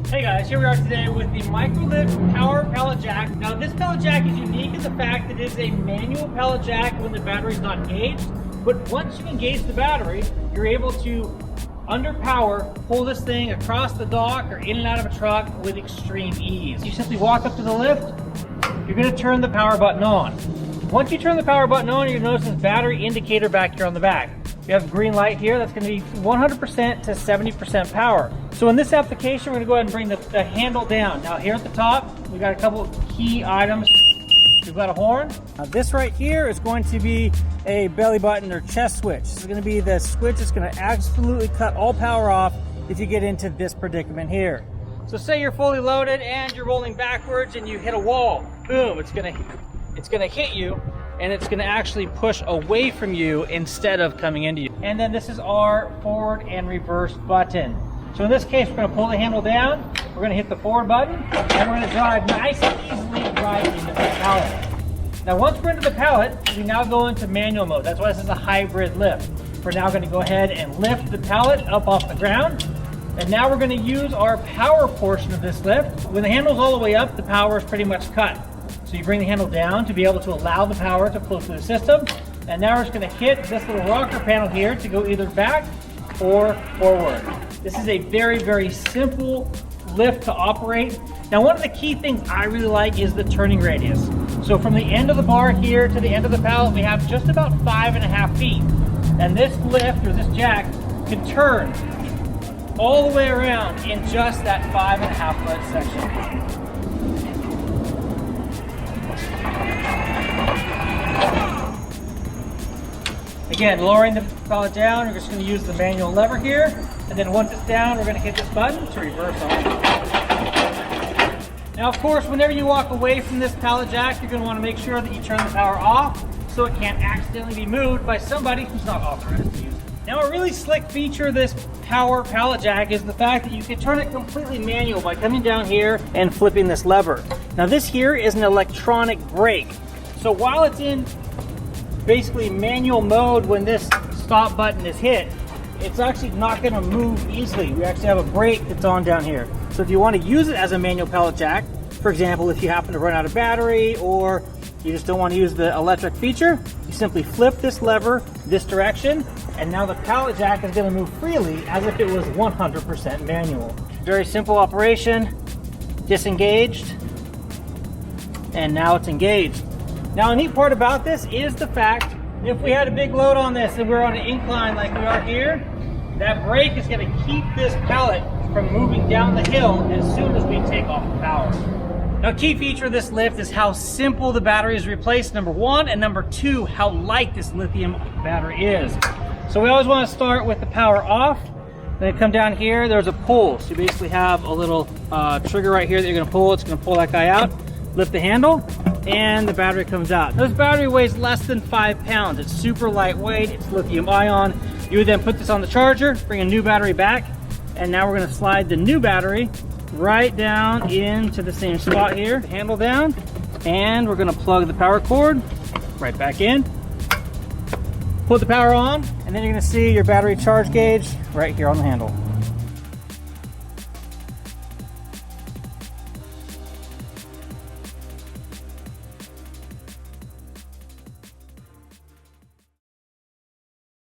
Hey guys, here we are today with the MicroLift power pallet jack. Now this pallet jack is unique in the fact that it is a manual pallet jack when the battery is not engaged, but once you engage the battery, you're able to, under power, pull this thing across the dock or in and out of a truck with extreme ease. You simply walk up to the lift, you're going to turn the power button on. Once you turn the power button on, you'll notice this battery indicator back here on the back. You have a green light here, that's going to be 100% to 70% power. So in this application, we're going to go ahead and bring the handle down. Now here at the top, we've got a couple of key items. We've got a horn. Now this right here is going to be a belly button or chest switch. This is going to be the switch that's going to absolutely cut all power off if you get into this predicament here. So say you're fully loaded and you're rolling backwards and you hit a wall. Boom, it's going to hit you, and it's going to actually push away from you instead of coming into you. And then this is our forward and reverse button. So in this case, we're going to pull the handle down, we're going to hit the forward button, and we're going to drive nice and easily right into the pallet. Now once we're into the pallet, we now go into manual mode. That's why this is a hybrid lift. We're now going to go ahead and lift the pallet up off the ground. And now we're going to use our power portion of this lift. When the handle's all the way up, the power is pretty much cut. So you bring the handle down to be able to allow the power to flow through the system. And now we're just going to hit this little rocker panel here to go either back or forward. This is a very, very simple lift to operate. Now one of the key things I really like is the turning radius. So from the end of the bar here to the end of the pallet, we have just about 5.5 feet. And this lift, or this jack, can turn all the way around in just that 5.5 foot section. Again, lowering the pallet down, we're just going to use the manual lever here, and then once it's down, we're going to hit this button to reverse on. Now, of course, whenever you walk away from this pallet jack, you're going to want to make sure that you turn the power off so it can't accidentally be moved by somebody who's not authorized to use it. Now, a really slick feature of this power pallet jack is the fact that you can turn it completely manual by coming down here and flipping this lever. Now, this here is an electronic brake. So while it's in basically manual mode, when this stop button is hit, it's actually not going to move easily. We actually have a brake that's on down here. So if you want to use it as a manual pallet jack, for example, if you happen to run out of battery or you just don't want to use the electric feature, you simply flip this lever this direction, and now the pallet jack is going to move freely as if it was 100% manual. Very simple operation. Disengaged, and now it's engaged. Now, a neat part about this is the fact, if we had a big load on this and we're on an incline like we are here, that brake is going to keep this pallet from moving down the hill as soon as we take off the power. Now, a key feature of this lift is how simple the battery is replaced, number one, and number two, how light this lithium battery is. So we always want to start with the power off. Then come down here, there's a pull. So you basically have a little trigger right here that you're going to pull. It's going to pull that guy out, lift the handle, and the battery comes out. This battery weighs less than 5 pounds. It's super lightweight, it's lithium ion. You would then put this on the charger, bring a new battery back, and now we're gonna slide the new battery right down into the same spot here, handle down, and we're gonna plug the power cord right back in, put the power on, and then you're gonna see your battery charge gauge right here on the handle.